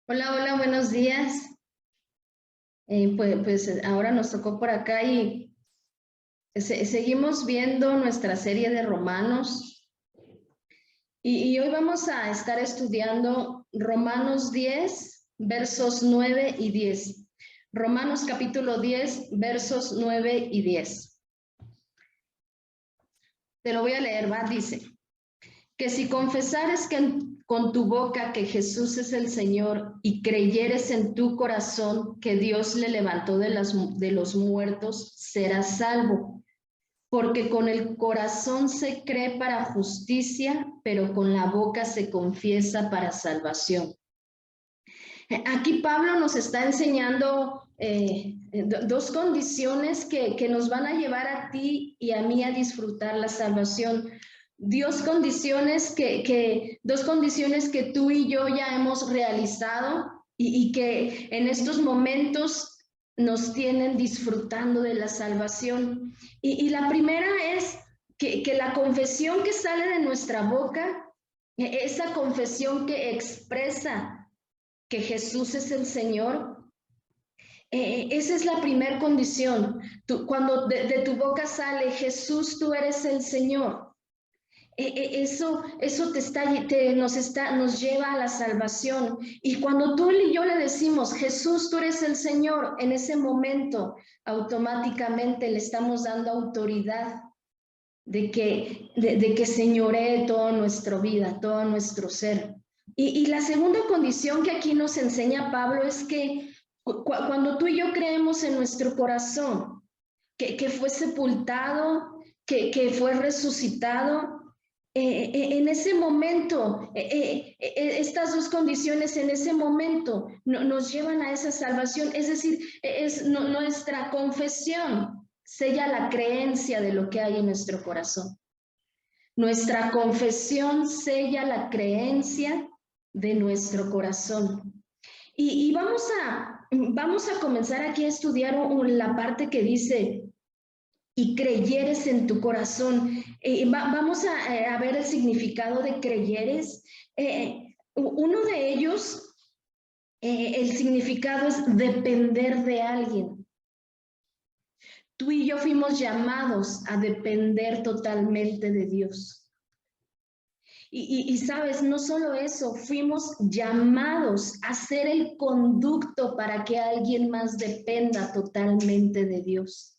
Hola, hola, buenos días. Pues ahora nos tocó por acá y seguimos viendo nuestra serie de Romanos y hoy vamos a estar estudiando Romanos 10, versos 9 y 10. Romanos capítulo 10, versos 9 y 10. Te lo voy a leer, va, dice, que si confesares con tu boca que Jesús es el Señor y creyeres en tu corazón que Dios le levantó de los muertos, serás salvo. Porque con el corazón se cree para justicia, pero con la boca se confiesa para salvación. Aquí Pablo nos está enseñando dos condiciones que nos van a llevar a ti y a mí a disfrutar la salvación. Dos condiciones que tú y yo ya hemos realizado y que en estos momentos nos tienen disfrutando de la salvación. Y la primera es que la confesión que sale de nuestra boca, esa confesión que expresa que Jesús es el Señor, esa es la primera condición. Cuando de tu boca sale Jesús, tú eres el Señor. Eso nos lleva a la salvación. Y cuando tú y yo le decimos, Jesús, tú eres el Señor, en ese momento automáticamente le estamos dando autoridad de que señoree toda nuestra vida, todo nuestro ser. Y la segunda condición que aquí nos enseña Pablo es que cuando tú y yo creemos en nuestro corazón, que fue sepultado, que fue resucitado, en ese momento, estas dos condiciones en ese momento nos llevan a esa salvación, es decir, nuestra confesión sella la creencia de lo que hay en nuestro corazón. Nuestra confesión sella la creencia de nuestro corazón. Y vamos a comenzar aquí a estudiar la parte que dice, y creyeres en tu corazón. Vamos a ver el significado de creyeres. Uno de ellos, el significado es depender de alguien. Tú y yo fuimos llamados a depender totalmente de Dios. Y sabes, no solo eso, fuimos llamados a ser el conducto para que alguien más dependa totalmente de Dios.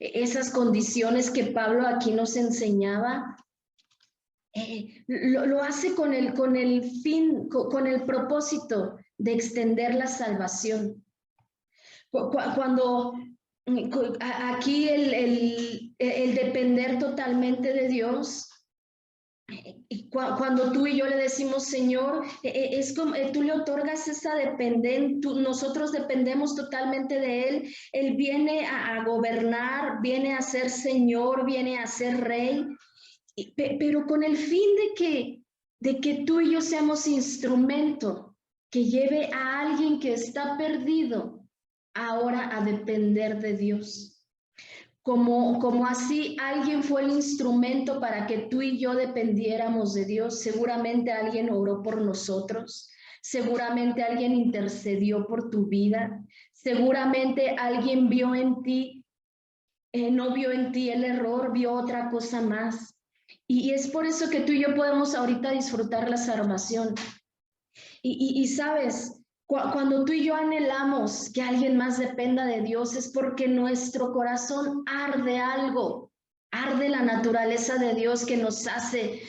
Esas condiciones que Pablo aquí nos enseñaba, lo hace con el fin, con el propósito de extender la salvación. Cuando aquí el depender totalmente de Dios, cuando tú y yo le decimos, Señor, es como tú le otorgas esa dependencia, nosotros dependemos totalmente de Él viene a gobernar, viene a ser Señor, viene a ser Rey, pero con el fin de que tú y yo seamos instrumento que lleve a alguien que está perdido ahora a depender de Dios. Como así alguien fue el instrumento para que tú y yo dependiéramos de Dios, seguramente alguien oró por nosotros, seguramente alguien intercedió por tu vida, seguramente alguien vio en ti, no vio en ti el error, vio otra cosa más. Y es por eso que tú y yo podemos ahorita disfrutar la salvación. Y sabes, cuando tú y yo anhelamos que alguien más dependa de Dios es porque nuestro corazón arde algo, arde la naturaleza de Dios que nos hace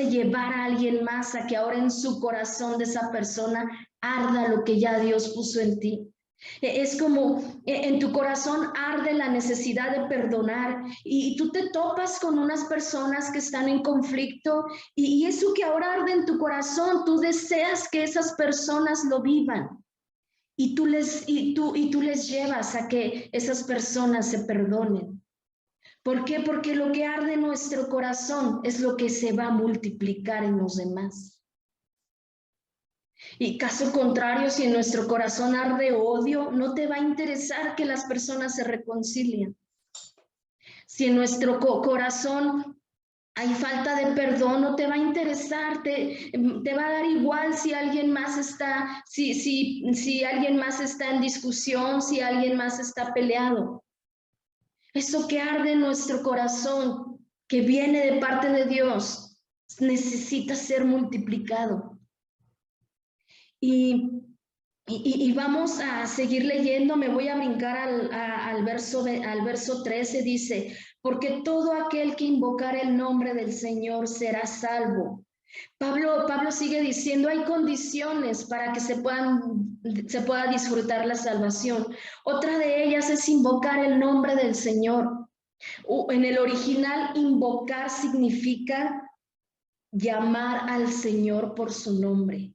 llevar a alguien más a que ahora en su corazón de esa persona arda lo que ya Dios puso en ti. Es como en tu corazón arde la necesidad de perdonar y tú te topas con unas personas que están en conflicto y eso que ahora arde en tu corazón, tú deseas que esas personas lo vivan y tú les llevas a que esas personas se perdonen. ¿Por qué? Porque lo que arde en nuestro corazón es lo que se va a multiplicar en los demás. Y caso contrario, si en nuestro corazón arde odio, no te va a interesar que las personas se reconcilien. Si en nuestro corazón hay falta de perdón, no te va a interesar, te va a dar igual si alguien más está, si alguien más está en discusión, si alguien más está peleado. Eso que arde en nuestro corazón, que viene de parte de Dios, necesita ser multiplicado. Y vamos a seguir leyendo, me voy a brincar al verso 13, dice, porque todo aquel que invocar el nombre del Señor será salvo. Pablo sigue diciendo, hay condiciones para que se pueda disfrutar la salvación. Otra de ellas es invocar el nombre del Señor. En el original, invocar significa llamar al Señor por su nombre.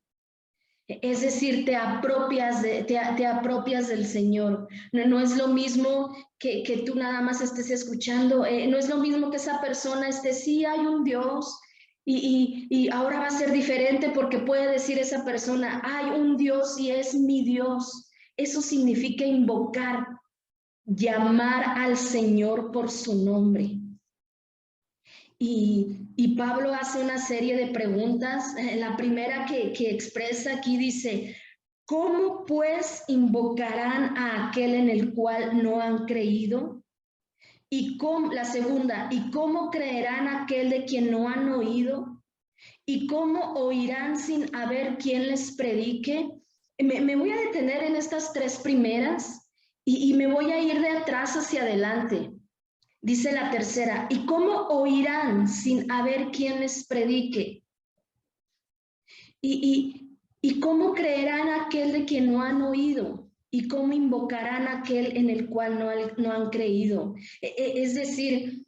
Es decir, te apropias del Señor. No es lo mismo que tú nada más estés escuchando. No es lo mismo que esa persona esté, sí, hay un Dios. Y ahora va a ser diferente porque puede decir esa persona, hay un Dios y es mi Dios. Eso significa invocar, llamar al Señor por su nombre. Y Pablo hace una serie de preguntas. La primera que expresa aquí dice, ¿cómo pues invocarán a aquel en el cual no han creído? La segunda, ¿y cómo creerán aquel de quien no han oído? ¿Y cómo oirán sin haber quien les predique? Me voy a detener en estas tres primeras y me voy a ir de atrás hacia adelante. Dice la tercera, ¿y cómo oirán sin haber quien les predique? ¿Y cómo creerán aquel de quien no han oído? ¿Y cómo invocarán aquel en el cual no han creído? Es decir,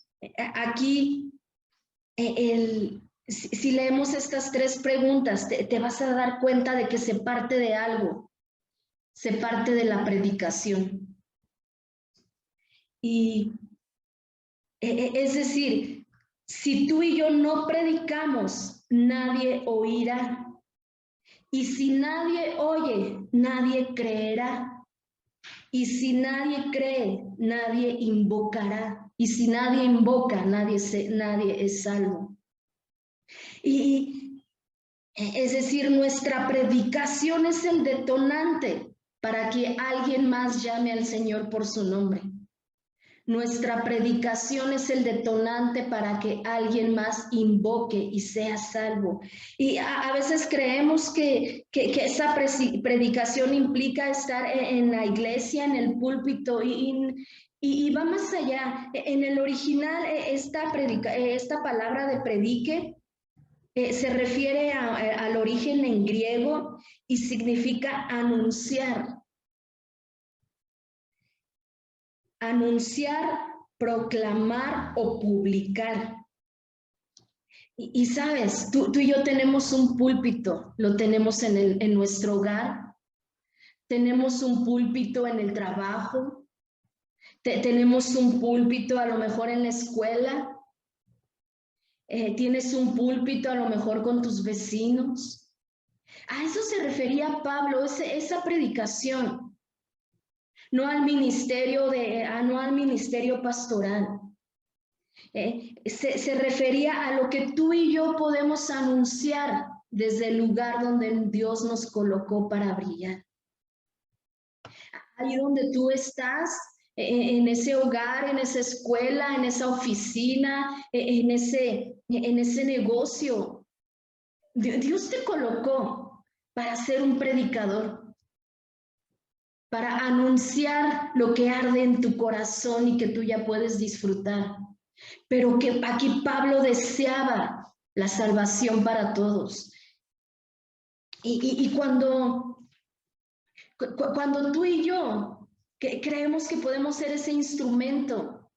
aquí, si leemos estas tres preguntas, te vas a dar cuenta de que se parte de algo, se parte de la predicación. Es decir, si tú y yo no predicamos, nadie oirá. Y si nadie oye, nadie creerá. Y si nadie cree, nadie invocará. Y si nadie invoca, nadie es salvo. Es decir, nuestra predicación es el detonante para que alguien más llame al Señor por su nombre. Nuestra predicación es el detonante para que alguien más invoque y sea salvo. Y a veces creemos que esa predicación implica estar en la iglesia, en el púlpito, y va más allá. En el original, esta palabra de predique se refiere al origen en griego y significa anunciar. Anunciar, proclamar o publicar. Y sabes, tú y yo tenemos un púlpito, lo tenemos en nuestro hogar, tenemos un púlpito en el trabajo, tenemos un púlpito a lo mejor en la escuela, tienes un púlpito a lo mejor con tus vecinos. A eso se refería Pablo, esa predicación. No al ministerio pastoral. Se refería a lo que tú y yo podemos anunciar desde el lugar donde Dios nos colocó para brillar. Ahí donde tú estás, en ese hogar, en esa escuela, en esa oficina, en ese negocio. Dios te colocó para ser un predicador, para anunciar lo que arde en tu corazón y que tú ya puedes disfrutar. Pero que aquí Pablo deseaba la salvación para todos. Y cuando tú y yo creemos que podemos ser ese instrumento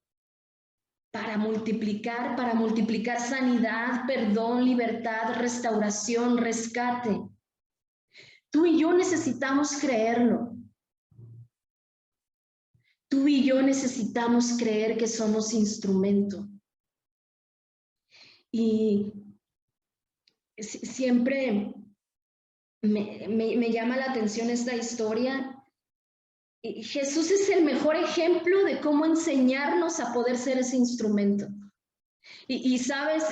para multiplicar sanidad, perdón, libertad, restauración, rescate, tú y yo necesitamos creerlo. Tú y yo necesitamos creer que somos instrumento. Y siempre me llama la atención esta historia. Y Jesús es el mejor ejemplo de cómo enseñarnos a poder ser ese instrumento. Y sabes,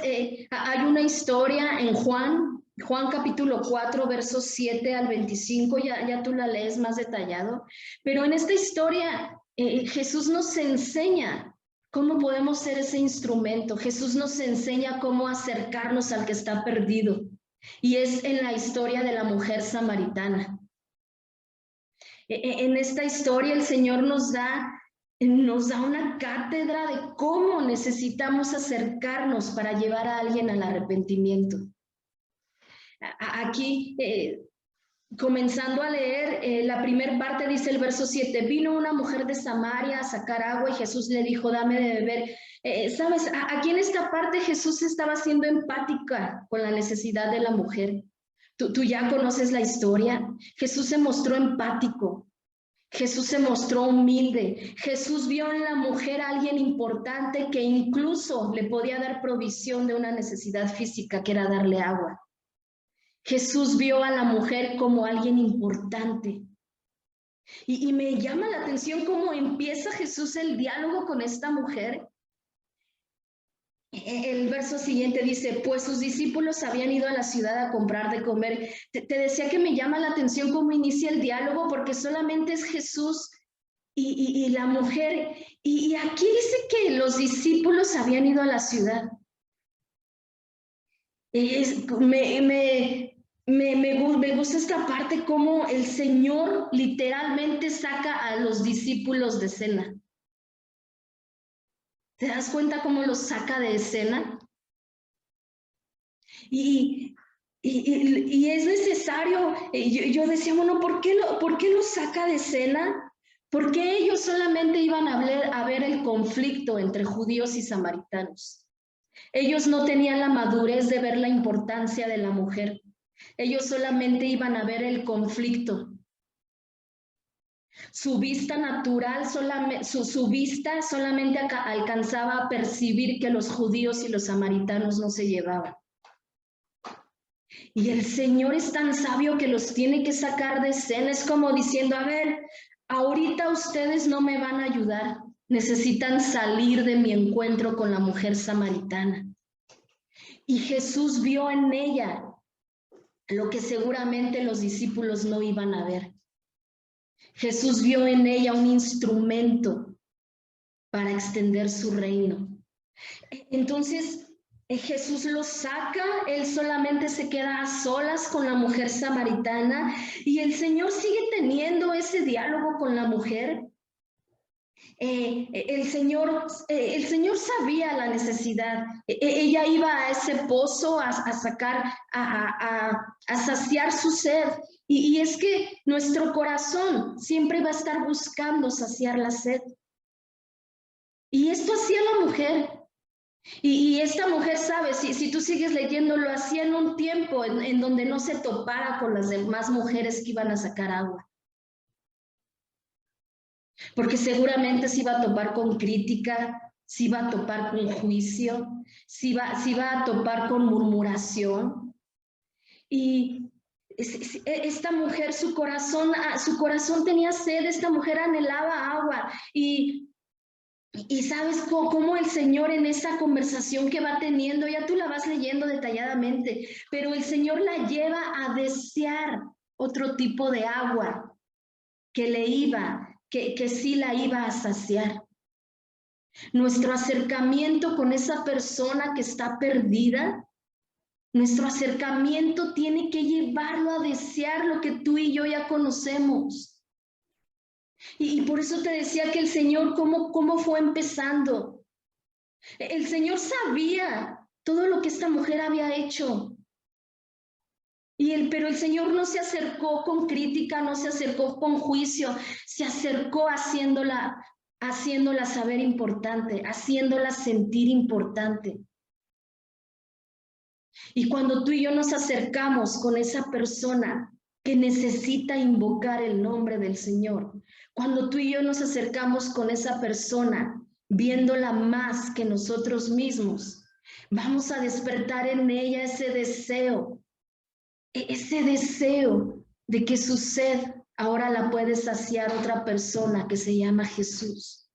hay una historia en Juan capítulo 4, versos 7 al 25, ya tú la lees más detallado, pero en esta historia Jesús nos enseña cómo podemos ser ese instrumento. Jesús nos enseña cómo acercarnos al que está perdido, y es en la historia de la mujer samaritana. En esta historia el Señor nos da una cátedra de cómo necesitamos acercarnos para llevar a alguien al arrepentimiento. Aquí, comenzando a leer, la primera parte dice el verso 7, vino una mujer de Samaria a sacar agua y Jesús le dijo, dame de beber. Sabes, aquí en esta parte Jesús estaba siendo empática con la necesidad de la mujer. Tú ya conoces la historia. Jesús se mostró empático. Jesús se mostró humilde. Jesús vio en la mujer a alguien importante que incluso le podía dar provisión de una necesidad física, que era darle agua. Jesús vio a la mujer como alguien importante. Y me llama la atención cómo empieza Jesús el diálogo con esta mujer. El verso siguiente dice, pues sus discípulos habían ido a la ciudad a comprar de comer. Te decía que me llama la atención cómo inicia el diálogo, porque solamente es Jesús y la mujer. Y aquí dice que los discípulos habían ido a la ciudad. Me gusta esta parte, cómo el Señor literalmente saca a los discípulos de escena. ¿Te das cuenta cómo los saca de escena? Y es necesario, yo decía, bueno, ¿por qué lo saca de escena? Porque ellos solamente iban a ver el conflicto entre judíos y samaritanos. Ellos no tenían la madurez de ver la importancia de la mujer. Ellos solamente iban a ver el conflicto. Su vista natural, su vista solamente alcanzaba a percibir que los judíos y los samaritanos no se llevaban. Y el Señor es tan sabio que los tiene que sacar de escena. Es como diciendo, a ver, ahorita ustedes no me van a ayudar. Necesitan salir de mi encuentro con la mujer samaritana. Y Jesús vio en ella lo que seguramente los discípulos no iban a ver. Jesús vio en ella un instrumento para extender su reino. Entonces, Jesús lo saca, él solamente se queda a solas con la mujer samaritana, y el Señor sigue teniendo ese diálogo con la mujer. El Señor sabía la necesidad. Ella iba a ese pozo a sacar, a saciar su sed. Y es que nuestro corazón siempre va a estar buscando saciar la sed. Y esto hacía la mujer. Y esta mujer, sabe, si tú sigues leyendo, lo hacía en un tiempo en donde no se topara con las demás mujeres que iban a sacar agua. Porque seguramente se iba a topar con crítica, se iba a topar con juicio, se iba a topar con murmuración. Y esta mujer, su corazón tenía sed, esta mujer anhelaba agua. Y sabes cómo el Señor, en esa conversación que va teniendo, ya tú la vas leyendo detalladamente, pero el Señor la lleva a desear otro tipo de agua que sí la iba a saciar. Nuestro acercamiento con esa persona que está perdida, nuestro acercamiento tiene que llevarlo a desear lo que tú y yo ya conocemos. Y por eso te decía que el Señor, ¿cómo fue empezando? El Señor sabía todo lo que esta mujer había hecho. Pero el Señor no se acercó con crítica, no se acercó con juicio, se acercó haciéndola saber importante, haciéndola sentir importante. Y cuando tú y yo nos acercamos con esa persona que necesita invocar el nombre del Señor, cuando tú y yo nos acercamos con esa persona viéndola más que nosotros mismos, vamos a despertar en ella ese deseo de que su sed ahora la puede saciar otra persona que se llama Jesús.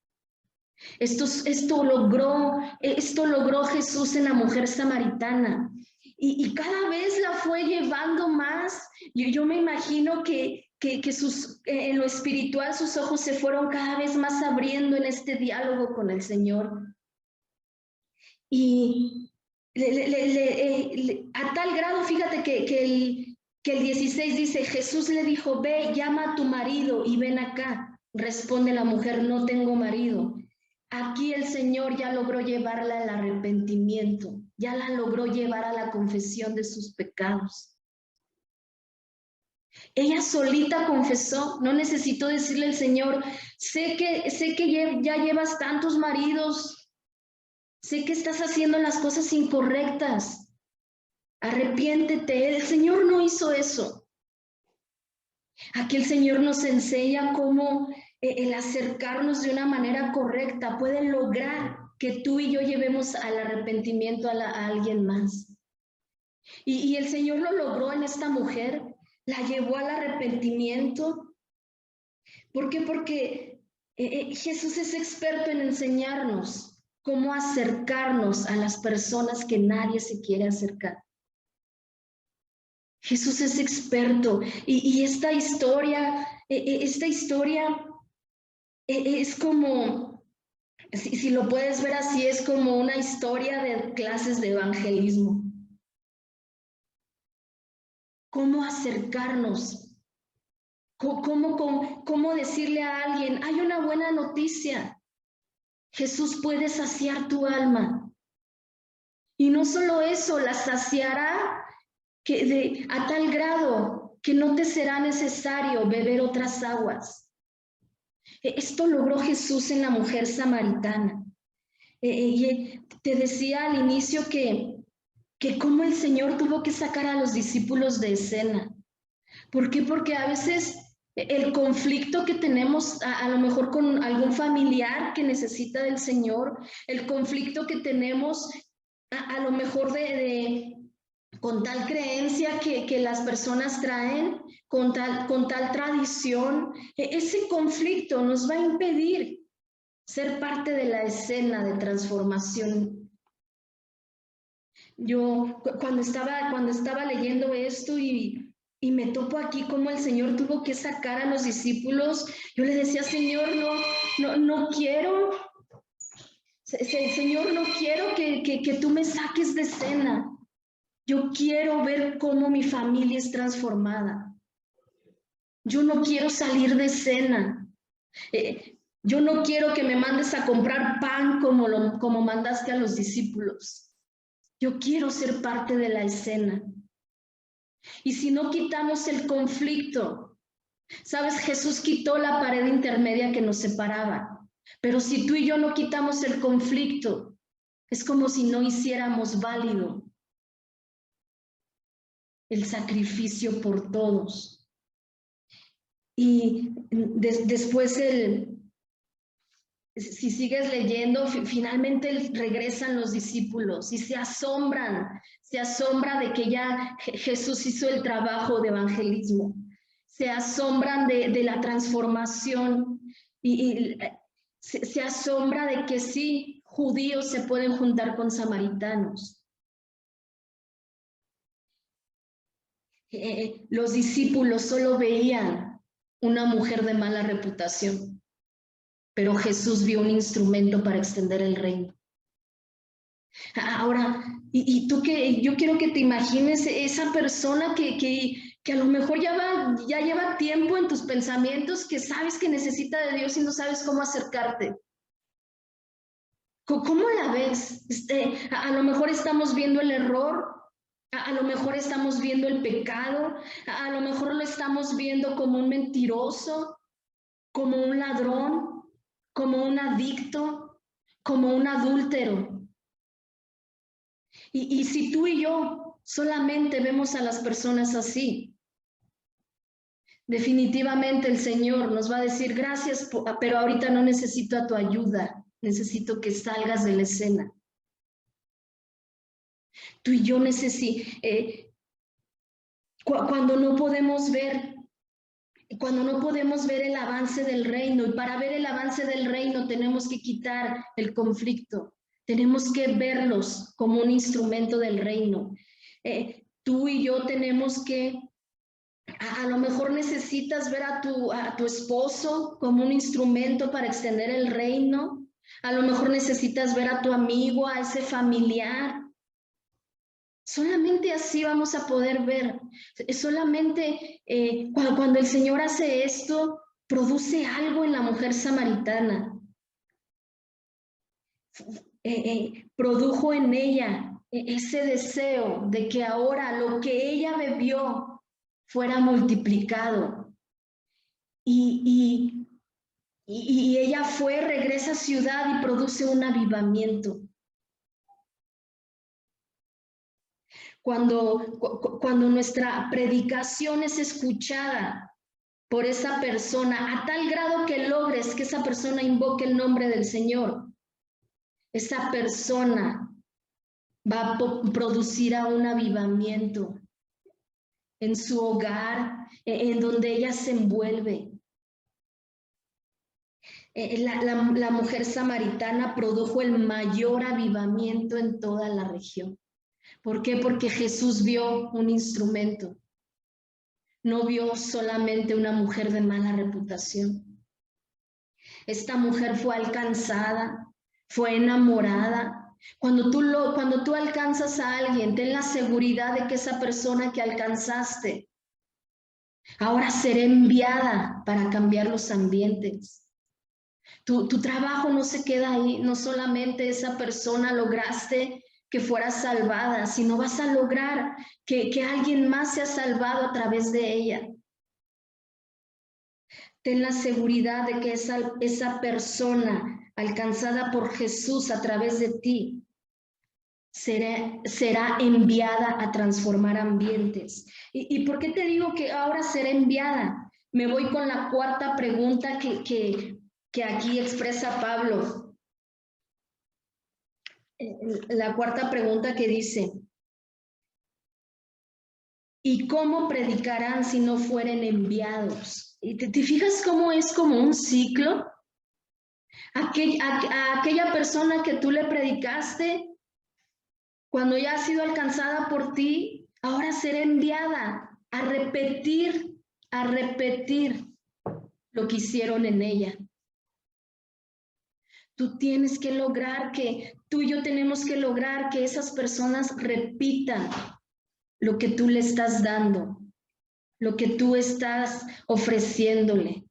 Esto logró Jesús en la mujer samaritana. Y cada vez la fue llevando más. Yo me imagino que en lo espiritual sus ojos se fueron cada vez más abriendo en este diálogo con el Señor. Y a tal grado, fíjate que el 16 dice, Jesús le dijo, ve, llama a tu marido y ven acá. Responde la mujer, no tengo marido. Aquí el Señor ya logró llevarla al arrepentimiento, ya la logró llevar a la confesión de sus pecados. Ella solita confesó, no necesitó decirle al Señor, sé que ya llevas tantos maridos, sé que estás haciendo las cosas incorrectas, arrepiéntete. El Señor no hizo eso. Aquí el Señor nos enseña cómo el acercarnos de una manera correcta puede lograr que tú y yo llevemos al arrepentimiento a alguien más. Y el Señor lo logró en esta mujer, la llevó al arrepentimiento. ¿Por qué? Porque Jesús es experto en enseñarnos cómo acercarnos a las personas que nadie se quiere acercar. Jesús es experto y esta historia es como, si lo puedes ver así, es como una historia de clases de evangelismo. ¿Cómo acercarnos? ¿Cómo decirle a alguien, hay una buena noticia? Jesús puede saciar tu alma. Y no solo eso, la saciará a tal grado que no te será necesario beber otras aguas. Esto logró Jesús en la mujer samaritana. Te decía al inicio que cómo el Señor tuvo que sacar a los discípulos de escena. ¿Por qué? Porque a veces el conflicto que tenemos a lo mejor con algún familiar que necesita del Señor, el conflicto que tenemos a lo mejor con tal creencia que las personas traen, con tal tradición, ese conflicto nos va a impedir ser parte de la escena de transformación. Yo cuando estaba leyendo esto y me topo aquí cómo el Señor tuvo que sacar a los discípulos, yo le decía, Señor, no quiero, Señor, no quiero que tú me saques de escena. Yo quiero ver cómo mi familia es transformada. Yo no quiero salir de escena. Yo no quiero que me mandes a comprar pan como mandaste a los discípulos. Yo quiero ser parte de la escena. Y si no quitamos el conflicto, ¿sabes? Jesús quitó la pared intermedia que nos separaba. Pero si tú y yo no quitamos el conflicto, es como si no hiciéramos válido el sacrificio por todos. Y después si sigues leyendo, finalmente regresan los discípulos y se asombra de que ya Jesús hizo el trabajo de evangelismo. Se asombran de la transformación y se asombra de que sí, judíos se pueden juntar con samaritanos. Los discípulos solo veían una mujer de mala reputación, pero Jesús vio un instrumento para extender el reino. Ahora, yo quiero que te imagines esa persona que a lo mejor ya lleva tiempo en tus pensamientos, que sabes que necesita de Dios y no sabes cómo acercarte. ¿Cómo la ves? A lo mejor estamos viendo el error, a lo mejor estamos viendo el pecado, a lo mejor lo estamos viendo como un mentiroso, como un ladrón, como un adicto, como un adúltero. Y si tú y yo solamente vemos a las personas así, definitivamente el Señor nos va a decir gracias, pero ahorita no necesito a tu ayuda, necesito que salgas de la escena. Tú y yo cuando no podemos ver el avance del reino, y para ver el avance avance del reino tenemos que quitar el conflicto. Tenemos que verlos como un instrumento del reino. Tú y yo tenemos que, a lo mejor necesitas ver a tu esposo como un instrumento para extender el reino. A lo mejor necesitas ver a tu amigo, a ese familiar. Solamente así vamos a poder ver. Solamente cuando el Señor hace esto, produce algo en la mujer samaritana. Produjo en ella ese deseo de que ahora lo que ella bebió fuera multiplicado. Y ella regresa a ciudad y produce un avivamiento. Cuando nuestra predicación es escuchada por esa persona, a tal grado que logres que esa persona invoque el nombre del Señor, esa persona va a producir un avivamiento en su hogar, en donde ella se envuelve. La mujer samaritana produjo el mayor avivamiento en toda la región. ¿Por qué? Porque Jesús vio un instrumento. No vio solamente una mujer de mala reputación. Esta mujer fue alcanzada, fue enamorada. Cuando tú alcanzas a alguien, ten la seguridad de que esa persona que alcanzaste ahora será enviada para cambiar los ambientes. Tu trabajo no se queda ahí, no solamente esa persona lograste que fuera salvada, sino vas a lograr que alguien más sea salvado a través de ella. Ten la seguridad de que esa persona alcanzada por Jesús a través de ti será enviada a transformar ambientes. ¿Y por qué te digo que ahora será enviada? Me voy con la cuarta pregunta que aquí expresa Pablo. La cuarta pregunta que dice: ¿y cómo predicarán si no fueren enviados? ¿Y te fijas cómo es como un ciclo? A aquella persona que tú le predicaste, cuando ya ha sido alcanzada por ti, ahora será enviada a repetir lo que hicieron en ella. Tú y yo tenemos que lograr que esas personas repitan lo que tú le estás dando, lo que tú estás ofreciéndole.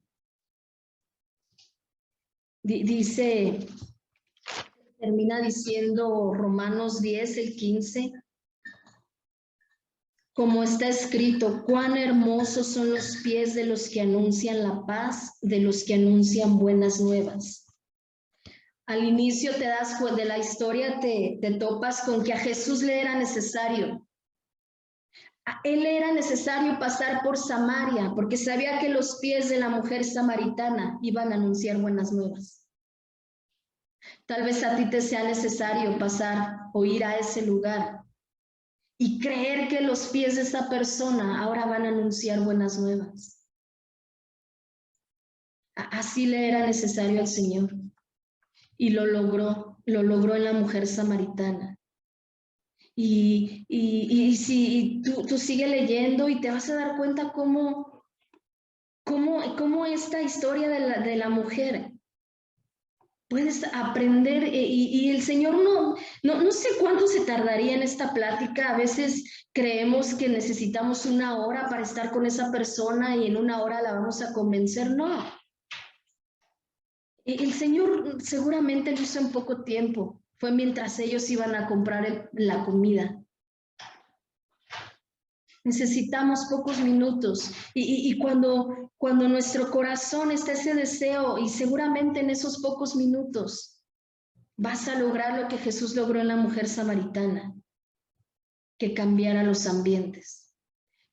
Termina diciendo Romanos 10, el 15, como está escrito: cuán hermosos son los pies de los que anuncian la paz, de los que anuncian buenas nuevas. Al inicio de la historia te topas con que a Jesús le era necesario. A él era necesario pasar por Samaria, porque sabía que los pies de la mujer samaritana iban a anunciar buenas nuevas. Tal vez a ti te sea necesario pasar o ir a ese lugar y creer que los pies de esa persona ahora van a anunciar buenas nuevas. Así le era necesario al Señor. Y lo logró en la mujer samaritana. Y si tú sigues leyendo y te vas a dar cuenta cómo esta historia de la mujer, puedes aprender, y el Señor no sé cuánto se tardaría en esta plática. A veces creemos que necesitamos 1 hora para estar con esa persona y en 1 hora la vamos a convencer. No. El Señor seguramente lo hizo en poco tiempo. Fue mientras ellos iban a comprar la comida. Necesitamos pocos minutos. Y cuando nuestro corazón está ese deseo, y seguramente en esos pocos minutos vas a lograr lo que Jesús logró en la mujer samaritana, que cambiara los ambientes,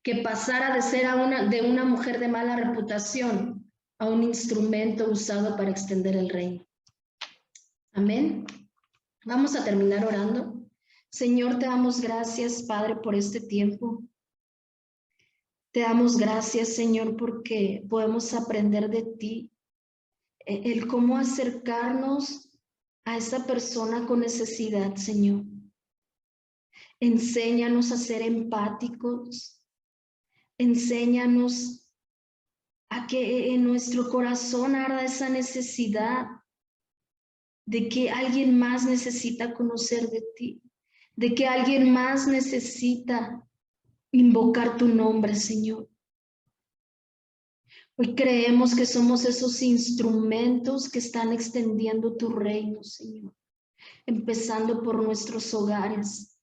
que pasara de ser de una mujer de mala reputación a un instrumento usado para extender el reino. Amén. Vamos a terminar orando. Señor, te damos gracias, Padre, por este tiempo. Te damos gracias, Señor, porque podemos aprender de ti. el cómo acercarnos a esa persona con necesidad, Señor. Enséñanos a ser empáticos. Enséñanos a que en nuestro corazón arda esa necesidad de que alguien más necesita conocer de ti, de que alguien más necesita invocar tu nombre, Señor. Hoy creemos que somos esos instrumentos que están extendiendo tu reino, Señor, empezando por nuestros hogares.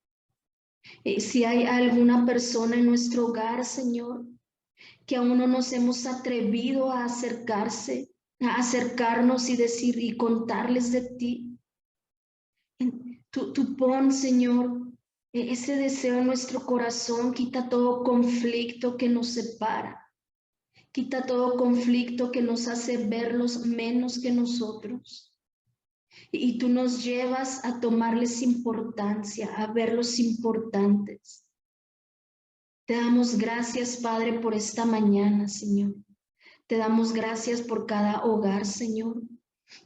Si hay alguna persona en nuestro hogar, Señor, que aún no nos hemos atrevido a acercarnos y decir y contarles de ti, tú pon, Señor, ese deseo en nuestro corazón, quita todo conflicto que nos separa. Quita todo conflicto que nos hace verlos menos que nosotros. Y tú nos llevas a tomarles importancia, a verlos importantes. Te damos gracias, Padre, por esta mañana, Señor. Te damos gracias por cada hogar, Señor.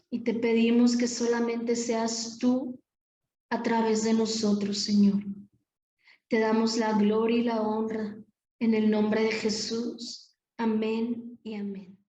Y te pedimos que solamente seas tú a través de nosotros, Señor. Te damos la gloria y la honra en el nombre de Jesús. Amén y amén.